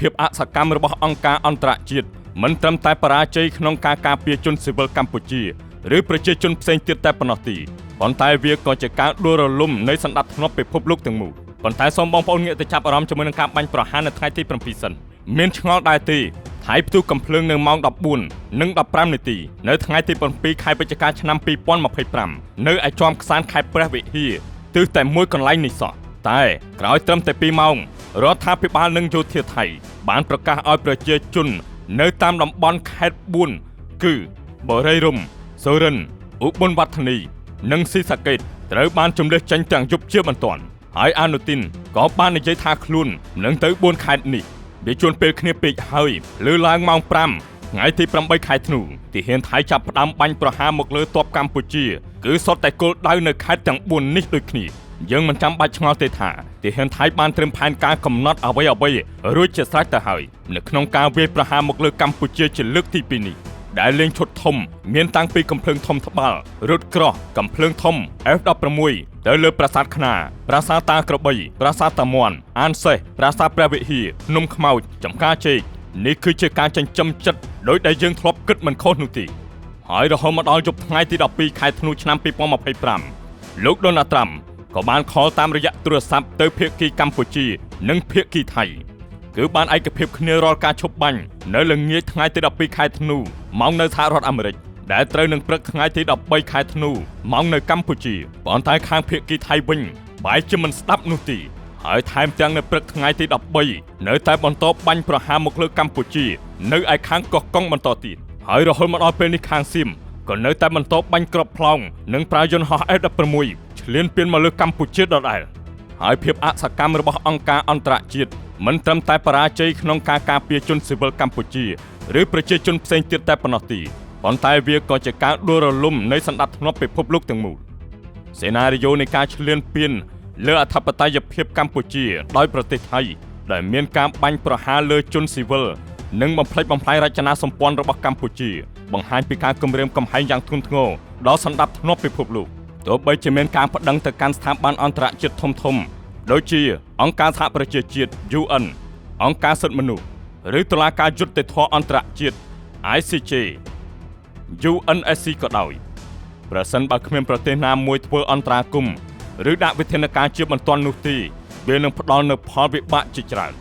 ភាពអសកម្មរបស់អង្គការអន្តរជាតិមិនត្រឹមតែបរាជ័យក្នុងការការពារជនស៊ីវិលកម្ពុជាឬប្រជាជនផ្សេងទៀតតែប៉ុណ្ណោះទេប៉ុន្តែវាក៏ជាការដួលរលំនៃសន្តិភាពពិភពលោកទាំងមូលប៉ុន្តែសូមបងប្អូនងាកទៅចាប់អារម្មណ៍ជាមួយនឹងការបាញ់ប្រហារនៅថ្ងៃទី7សិនមានឆ្ងល់ដែរទេថៃផ្ទុះកំភ្លើងនៅម៉ោង 14:15 នាទីនៅថ្ងៃទី7ខែវិច្ឆិកាឆ្នាំ2025នៅឯជាំខ្សានខេត្តព្រះវិហារទិសតែមួយកន្លែងនេះសោះតែក្រោយត្រឹមតែ2ម៉ោងរដ្ឋាភិបាលនិងយោធាថៃបានប្រកាសឲ្យប្រជាជននៅតាមតំបន់ខេត្ត4គឺបរិយរំសូរិនឧបលវឌ្ឍនីនិងស៊ីសាកេតត្រូវបានជំនះចេញទាំងយប់ជាបន្ទាន់ហើយអនុទិនក៏បាននិយាយថាខ្លួននឹងទៅ4ខេត្តនេះវាជួនពេលគ្នាពេកហើយលើឡើងម៉ោង5ថ្ងៃទី8ខែធ្នូទីហ៊ានថៃចាប់ផ្ដើមបាញ់ប្រហារមកលើទ័ពកម្ពុជាគឺសុទ្ធតែគោលដៅនៅខេត្តទាំង4នេះដូចគ្នាយើងមិនចាំបាច់ឆ្ងល់ទេថាទីហ៊ានថៃបានត្រៀមផែនការកំណត់អ្វីរួចជាស្រេចទៅហើយនៅក្នុងការវាយប្រហារមកលើកម្ពុជាជាលើកទី2នេះដែលលេងឈុតធំមានតាំងពីកំភ្លើងធំត្បាល់រត់ក្រោះកំភ្លើងធំ F16 ទៅលើប្រាសាទខ្នាប្រាសាទតាក្របីប្រាសាទតាមាន់អានសេះប្រាសាទព្រះវិហារភ្នំខ្មោចចំការជែកនេះគឺជាការចិញ្ចឹមចិត្តដោយដែលយើងធ្លាប់គិតមិនខុសនោះទេហើយរហូតមកដល់យប់ថ្ងៃទី12ខែធ្នូឆ្នាំ2025លោកដូណាល់ត្រាំក៏បានខលតាមរយៈទូរស័ព្ទទៅភាគីកម្ពុជានិងភាគីថៃគឺបានឯកភាពគ្នារាល់ការឈប់បាញ់នៅល្ងាចថ្ងៃទី12ខែធ្នូម៉ោងនៅសហរដ្ឋអាមេរិកដែលត្រូវនឹងព្រឹកថ្ងៃទី13ខែធ្នូម៉ោងនៅកម្ពុជាប៉ុន្តែខាងភាគីថៃវិញបែរជាមិនស្ដាប់នោះទេហើយថែមទាំងនៅព្រឹកថ្ងៃទី13នៅតែបន្តបាញ់ប្រហារមកលើកម្ពុជានៅឯខាងកោះកុងបន្តទៀតហើយរហូតមកដល់ពេលនេះខាងសៀមក៏នៅតែបន្តបាញ់គ្រាប់ផ្លោងនិងប្រើយន្តហោះ F16 ឈ្លានពានមកលើកម្ពុជាដដែលហើយភាពអសកម្មរបស់អង្គការអន្តរជាតិមិនត្រឹមតែបរាជ័យក្នុងការការពារជនស៊ីវិលកម្ពុជាឬប្រជាជនផ្សេងទៀតតែប៉ុណ្ណោះទេប៉ុន្តែវាក៏ជាការដួលរលំនៃសន្តិភាពពិភពលោកទាំងមូលសេណារីយ៉ូនៃការឈ្លានពានលើអធិបតេយ្យភាពកម្ពុជាដោយប្រទេសថៃដែលមានការបាញ់ប្រហារលើជនស៊ីវិលនិងបំផ្លិចបំផ្លាញរចនាសម្ព័ន្ធរបស់កម្ពុជាបង្ហាញពីការគំរាមកំហែងយ៉ាងធ្ងន់ធ្ងរដល់សន្តិភាពពិភពលោកទោះបីជាមានការប្តឹងទៅកាន់ស្ថាប័នអន្តរជាតិធំៗដូចជាអង្គការសហប្រជាជាតិ UN អង្គការសិទ្ធិមនុស្សឬតុលាការយុត្តិធម៌អន្តរជាតិ ICJ UNSC ក៏ដោយប្រសិនបើគ្មានប្រទេសណាមួយធ្វើអន្តរាគមន៍ឬដាក់វិធានការជាបន្ទាន់នោះទេវានឹងផ្ដល់នូវផលវិបាកជាច្រើន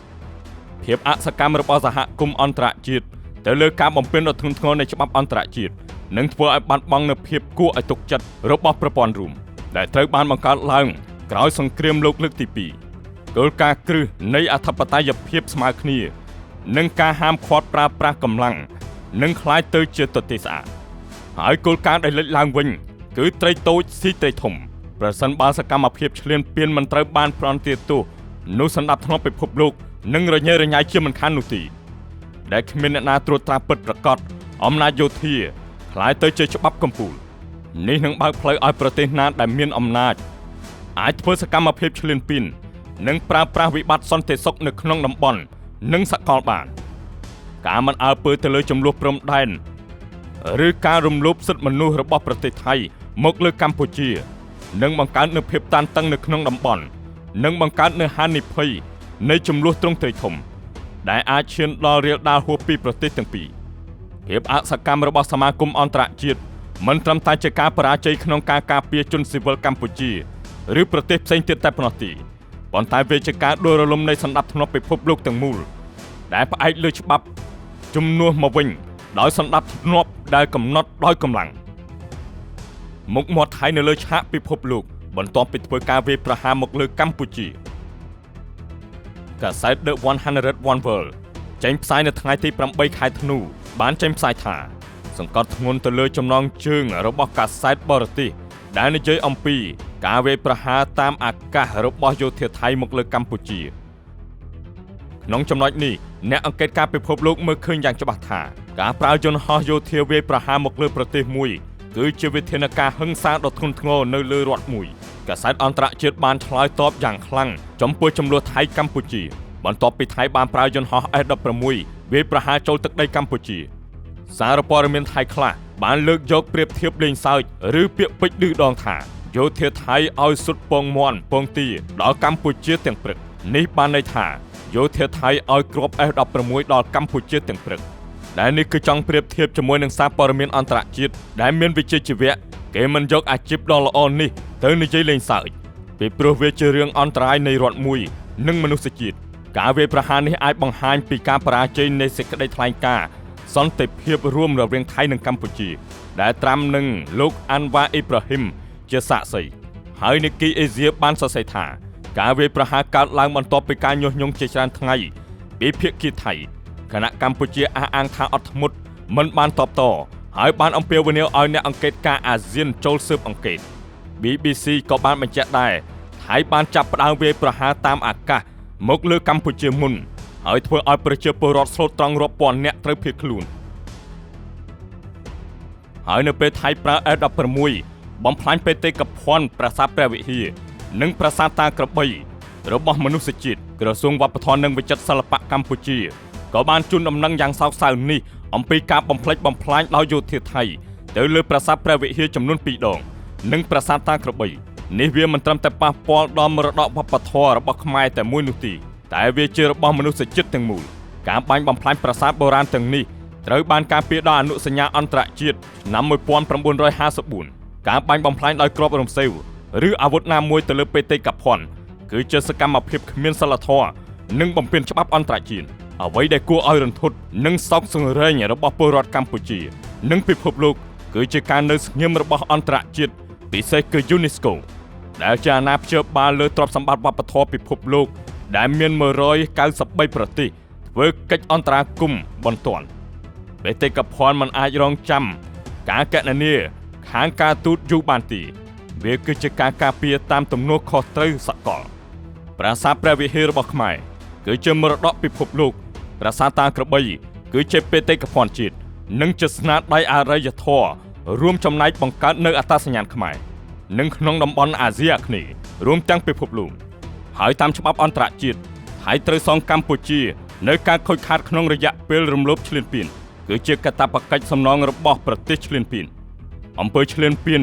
ភាពអសកម្មរបស់សហគមន៍អន្តរជាតិទៅលើការបំពេញដ៏ធ្ងន់ធ្ងរនៃច្បាប់អន្តរជាតិនឹងធ្វើឲ្យបាត់បង់នូវភាពគួរឲ្យទុកចិត្តរបស់ប្រព័ន្ធរួមដែលត្រូវបានបង្កើតឡើងក្រោយសង្គ្រាមលោកលើកទី2គោលការណ៍គ្រឹះនៃអធិបតេយ្យភាពស្មើគ្នានិងការហាមឃាត់ប្រើប្រាស់កម្លាំងនឹងคล้ายទៅជាទទេស្អាតហើយគោលការណ៍ដែលលេចឡើងវិញគឺត្រីតូចស៊ីត្រីធំប្រសិនបើសកម្មភាពឈ្លានពានមិនត្រូវបានប្រន្ទាទោសនោះសន្តិភាពពិភពលោកនឹងរញ៉េរញ៉ៃជាមិនខាននោះទេដែលគ្មានអ្នកណាត្រួតត្រាពិតប្រាកដអំណាចយោធាคล้ายទៅជាច្បាប់កំពូលនេះនឹងបើកផ្លូវឲ្យប្រទេសណាដែលមានអំណាចអាចធ្វើសកម្មភាពឈ្លានពាននិងប្រើប្រាស់វិបត្តិសន្តិសុខនៅក្នុងតំបន់និងសកលបានការមិនអើពើទៅលើចំនួនព្រំដែនឬការរំលោភសិទ្ធិមនុស្សរបស់ប្រទេសថៃមកលើកម្ពុជានឹងបង្កើននូវភាពតានតឹងនៅក្នុងតំបន់និងបង្កើតនូវហានិភ័យនៃចំនួនទ្រង់ទ្រាយធំដែលអាចឈានដល់រាលដាលហួសពីប្រទេសទាំងពីរភាពអសកម្មរបស់សមាគមអន្តរជាតិមិនត្រឹមតែជាការបរាជ័យក្នុងការការពារជនស៊ីវិលកម្ពុជាឬប្រទេសផ្សេងទៀតតែប៉ុណ្ណោះទេប៉ុន្តែវាជាការដួលរលំនៃសន្តិភាពពិភពលោកទាំងមូលដែលផ្អែកលើច្បាប់ជំនួសមកវិញដោយសន្តិភាពដែលកំណត់ដោយកម្លាំងមុខមាត់ថៃនៅលើឆាកពិភពលោកបន្ទាប់ពីធ្វើការវាយប្រហារមកលើកម្ពុជាកាសែត The 101 World ចេញផ្សាយនៅថ្ងៃទី8ខែធ្នូបានចេញផ្សាយថាសង្កត់ធ្ងន់ទៅលើចំណងជើងរបស់កាសែតបរទេសដែលនិយាយអំពីការវាយប្រហារតាមអាកាសរបស់យោធាថៃមកលើកម្ពុជាក្នុងចំណុចនេះអ្នកអង្កេតការពិភពលោកមើលឃើញយ៉ាងច្បាស់ថាការប្រើយន្តហោះយោធាវាយប្រហារមកលើប្រទេសមួយគឺជាវិធានការហិង្សាដ៏ធ្ងន់ធ្ងរនៅលើរដ្ឋមួយកាសែតអន្តរជាតិបានឆ្លើយតបយ៉ាងខ្លាំងចំពោះចំនួនថៃកម្ពុជាបន្ទាប់ពីថៃបានប្រើយន្តហោះ F16 វាយប្រហារចូលទឹកដីកម្ពុជាសារព័ត៌មានថៃខ្លះបានលើកយកប្រៀបធៀបលេងសើចឬពាក្យពេចន៍ឌឺដងថាយោធាថៃឲ្យសុទ្ធពងមាន់ពងទាដល់កម្ពុជាទាំងព្រឹកនេះបានន័យថា យោធាថៃឲ្យគ្រាប់ F-16 ដល់កម្ពុជាទាំងព្រឹកដែលនេះគឺចង់ប្រៀបធៀបជាមួយនឹងសារព័ត៌មានអន្តរជាតិដែលមានវិជ្ជាជីវៈគេមិនយកអាជីពដ៏ល្អនេះទៅនិយាយលេងសើចពីព្រោះវាជារឿងអន្តរាយនៃរដ្ឋមួយនិងមនុស្សជាតិការវាយប្រហារនេះអាចបង្ហាញពីការបរាជ័យនៃសេចក្តីថ្លែងការណ៍សន្តិភាពរួមរវាងថៃនិងកម្ពុជាដែលត្រាំនឹងលោកអាន់វ៉ាអ៊ីប្រាហ៊ីមជាសាក្សីហើយនីគីអេស៊ីបានសរសេរថាការវាយប្រហារកើតឡើងបន្ទាប់ពីការញុះញង់ជាច្រើនថ្ងៃពីភាគីថៃគណៈកម្ពុជាអះអាងថាអត់ធ្មត់មិនបានតបតហើយបានអំពាវនាវឲ្យអ្នកអង្កេតការអាស៊ានចូលស៊ើបអង្កេត BBC ក៏បានបញ្ជាក់ដែរថៃបានចាប់ផ្ដើមវាយប្រហារតាមអាកាសមកលើកម្ពុជាមុនហើយធ្វើឲ្យប្រជាពលរដ្ឋស្លូតត្រង់រាប់ពាន់នាក់ត្រូវភៀសខ្លួនហើយនៅពេលថៃប្រើ F-16 បំផ្លាញបេតិកភណ្ឌប្រាសាទព្រះវិហារនិងប្រាសាទតាក្របីរបស់មនុស្សជាតិក្រសួងវប្បធម៌និងវិចិត្រសិល្បៈកម្ពុជាក៏បានជូនដំណឹងយ៉ាងសោកសៅនេះអំពីការបំផ្លិចបំផ្លាញដោយយោធាថៃទៅលើប្រាសាទព្រះវិហារចំនួន2ដងនិងប្រាសាទតាក្របីនេះវាមិនត្រឹមតែប៉ះពាល់ដល់មរតកវប្បធម៌របស់ខ្មែរតែមួយនោះទេតែវាជារបស់មនុស្សជាតិទាំងមូលការបាញ់បំផ្លាញប្រាសាទបុរាណទាំងនេះត្រូវបានការពារដោយអនុសញ្ញាអន្តរជាតិឆ្នាំ1954ការបាញ់បំផ្លាញដោយគ្រាប់រំសេវឬអាវុធណាមួយទៅលើបេតិកភណ្ឌគឺជាសកម្មភាពគ្មានសីលធម៌និងបំពានច្បាប់អន្តរជាតិអ្វីដែលគួរឲ្យរន្ធត់និងសោកសង្រេងរបស់ពលរដ្ឋកម្ពុជានិងពិភពលោកគឺជាការនៅស្ងៀមរបស់អន្តរជាតិពិសេសគឺ UNESCO ដែលជាអាណាព្យាបាលលើទ្រព្យសម្បត្តិវប្បធម៌ពិភពលោកដែលមាន193ប្រទេសធ្វើកិច្ចអន្តរាគមន៍បន្ទាន់បេតិកភណ្ឌមិនអាចរងចាំការកណនាខាងការទូតយូរបានទេវាគឺជាការការពារតាមទំនួលខុសត្រូវសកលប្រាសាទព្រះវិហាររបស់ខ្មែរគឺជាមរតកពិភពលោកប្រាសាទតាក្របីគឺជាបេតិកភណ្ឌជាតិនិងជាស្នាដៃអរិយធម៌រួមចំណែកបង្កើតនៅអត្តសញ្ញាណខ្មែរនិងក្នុងតំបន់អាស៊ីអាគ្នេយ៍រួមទាំងពិភពលោកហើយតាមច្បាប់អន្តរជាតិថៃត្រូវសងកម្ពុជានៅការខូចខាតក្នុងរយៈពេលរំលោភឈ្លានពានគឺជាកាតព្វកិច្ចសំណងរបស់ប្រទេសឈ្លានពានអំពើឈ្លានពាន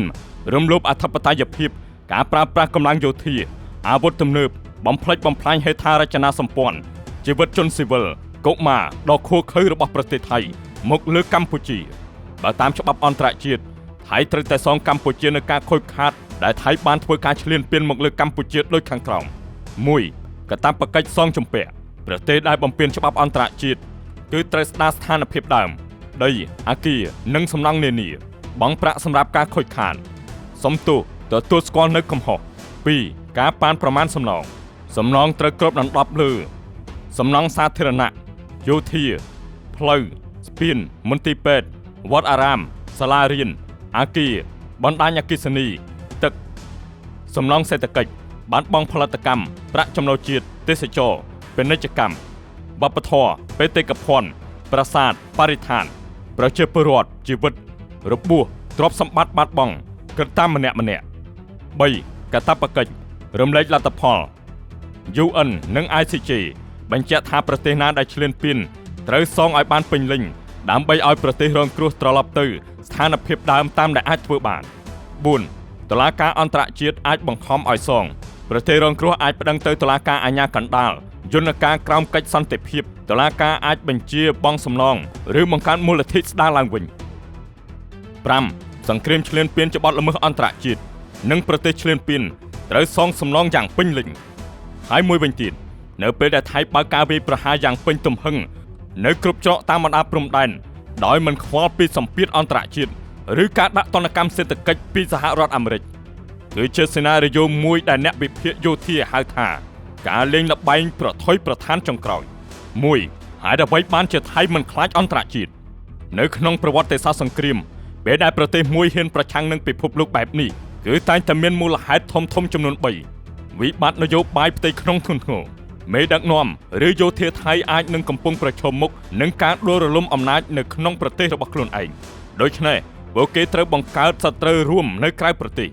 រំលោភអធិបតេយ្យភាពការប្រើប្រាស់កម្លាំងយោធាអាវុធទំនើបបំផ្លិចបំផ្លាញហេដ្ឋារចនាសម្ព័ន្ធជីវិតជនស៊ីវិលកុមារដ៏ឃោរឃៅរបស់ប្រទេសថៃមកលើកម្ពុជាបើតាមច្បាប់អន្តរជាតិថៃត្រូវតែសងកម្ពុជានៅការខូចខាតដែលថៃបានធ្វើការឈ្លានពានមកលើកម្ពុជាដូចខាងក្រោម 1. កាតព្វកិច្ចសងជំពាក់ប្រទេសដែលបំពានច្បាប់អន្តរជាតិគឺត្រូវស្ដារស្ថានភាពដើមដីអគារនិងសំណង់នានាបង់ប្រាក់សម្រាប់ការខូចខាតសំទោសទទួលស្គាល់នៅកំហុស 2. ការប៉ាន់ប្រមាណសំណងត្រូវគ្របដណ្ដប់លើសំណង់សាធារណៈយោធាផ្លូវស្ពានមន្ទីរពេទ្យវត្តអារាមសាលារៀនអគារបណ្ដាញអគ្គិសនីទឹកសំណង់សេដ្ឋកិច្ចបាត់បង់ផលិតកម្មប្រាក់ចំណូលជាតិទេសចរពាណិជ្ជកម្មវប្បធម៌បេតិកភណ្ឌប្រាសាទបរិស្ថានប្រជាពលរដ្ឋជីវិតរបួសទ្រព្យសម្បត្តិបាត់បង់គិតតាមម្នាក់ 3. កាតព្វកិច្ចរំលែកលទ្ធផល UN និង ICJ បញ្ជាក់ថាប្រទេសណាដែលឈ្លានពានត្រូវសងឲ្យបានពេញលេញដើម្បីឲ្យប្រទេសរងគ្រោះត្រឡប់ទៅស្ថានភាពដើមតាមដែលអាចធ្វើបាន 4. តុលាការអន្តរជាតិអាចបង្ខំឲ្យសងប្រទេសរងគ្រោះអាចប្តឹងទៅតុលាការអាជ្ញាកណ្ដាលយន្តការក្រោមកិច្ចសន្តិភាពតុលាការអាចបញ្ជាបង់សំណងឬបង្កើនមូលធនស្ដារឡើងវិញ 5. សង្គ្រាមឈ្លានពានជាបទល្មើសអន្តរជាតិនិងប្រទេសឈ្លានពានត្រូវសងសំណងយ៉ាងពេញលេញហើយមួយវិញទៀតនៅពេលដែលថៃបើកការវាយប្រហារយ៉ាងពេញទំហឹងនៅគ្រប់ច្រកតាមបណ្ដាព្រំដែនដោយមិនខ្វល់ពីសម្ពាធអន្តរជាតិឬការដាក់ទណ្ឌកម្មសេដ្ឋកិច្ចពីសហរដ្ឋអាមេរិកគឺជាសេណារីយ៉ូមួយដែលអ្នកវិភាគយោធាហៅថាការលេងល្បែងប្រថុយប្រឋានចុងក្រោយ 1. ហើយអ្វីបានជាថៃមិនខ្លាចអន្តរជាតិនៅក្នុងប្រវត្តិសាស្ត្រសង្គ្រាមពេលដែលប្រទេសមួយហ៊ានប្រឆាំងនឹងពិភពលោកបែបនេះគឺតែងតែមានមូលហេតុធំចំនួន3វិបត្តិនយោបាយផ្ទៃក្នុងធ្ងន់ធ្ងរមេដឹកនាំឬយោធាថៃអាចនឹងកំពុងប្រឈមមុខនឹងការដួលរលំអំណាចនៅក្នុងប្រទេសរបស់ខ្លួនឯងដូច្នេះពួកគេត្រូវបង្កើតសត្រូវរួមនៅក្រៅប្រទេស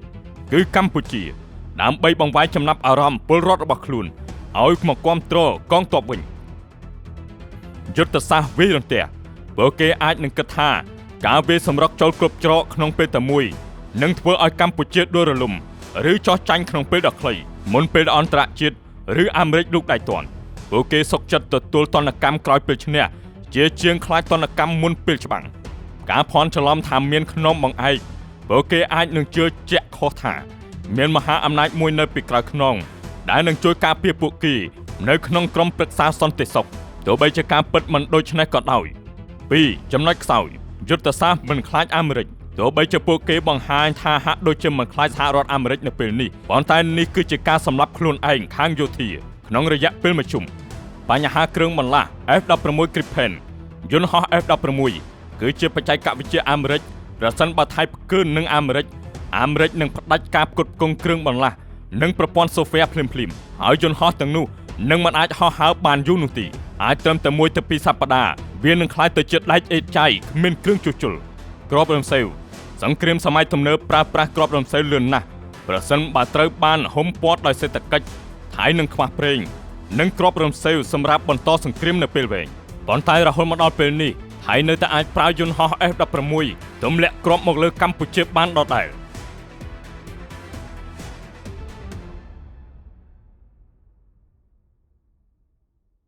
គឺកម្ពុជាដើម្បីបង្វែរចំណាប់អារម្មណ៍ពលរដ្ឋរបស់ខ្លួនឲ្យមកគាំទ្រកងទ័ពវិញយុទ្ធសាស្ត្រវាយរន្ទះពួកគេអាចនឹងគិតថាការវាយសម្រុកចូលគ្រប់ច្រកក្នុងពេលតែមួយនឹងធ្វើឲ្យកម្ពុជាដួលរលំឬចោះចាញ់ក្នុងពេលដ៏ខ្លីមុនពេលអន្តរជាតិឬអាមេរិកលូកដៃទាន់ ពួកគេសុខចិត្តទទួលទណ្ឌកម្មក្រោយពេលឈ្នះជាជាងខ្លាចទណ្ឌកម្មមុនពេលច្បាំងការភ័ន្តច្រឡំថាមានក្នុងបង្អែកពួកគេអាចនឹងជឿជាក់ខុសថាមានមហាអំណាចមួយនៅពីក្រោយខ្នងដែលនឹងជួយការពារពួកគេនៅក្នុងក្រុមប្រឹក្សាសន្តិសុខទោះបីជាការពិតមិនដូច្នេះក៏ដោយ 2. ចំណុចខ្សោយយុទ្ធសាស្ត្រមិនខ្លាចអាមេរិកទោះបីជាពួកគេបង្ហាញថាហាក់ដូចជាមិនខ្លាចសហរដ្ឋអាមេរិកនៅពេលនេះប៉ុន្តែនេះគឺជាការសម្លាប់ខ្លួនឯងខាងយោធាក្នុងរយៈពេលមធ្យមបញ្ហាគ្រឿងបន្លាស់ F-16 Gripen យន្តហោះ F-16 គឺជាបច្ចេកវិទ្យាអាមេរិកប្រសិនបើថៃផ្កើនឹងអាមេរិកនឹងផ្ដាច់ការផ្គត់ផ្គង់គ្រឿងបន្លាស់និងប្រព័ន្ធសូហ្វែរភ្លាមៗហើយយន្តហោះទាំងនោះនឹងមិនអាចហោះហើរបានយូរនោះទេអាចត្រឹមតែ1ទៅ2សប្តាហ៍វានឹងក្លាយទៅជាដែកអេតចៃគ្មានគ្រឿងជួសជុលគ្រាប់រំសេវសង្គ្រាមសម័យទំនើបប្រើប្រាស់គ្រាប់រំសេវលឿនណាស់ប្រសិនបើត្រូវបានហុំព័ទ្ធដោយសេដ្ឋកិច្ចថៃនឹងខ្វះប្រេងនិងគ្រាប់រំសេវសម្រាប់បន្តសង្គ្រាមនៅពេលវែងប៉ុន្តែរហូតមកដល់ពេលនេះថៃនៅតែអាចប្រើយន្តហោះ F-16 ទម្លាក់គ្រាប់មកលើកម្ពុជាបានដដែល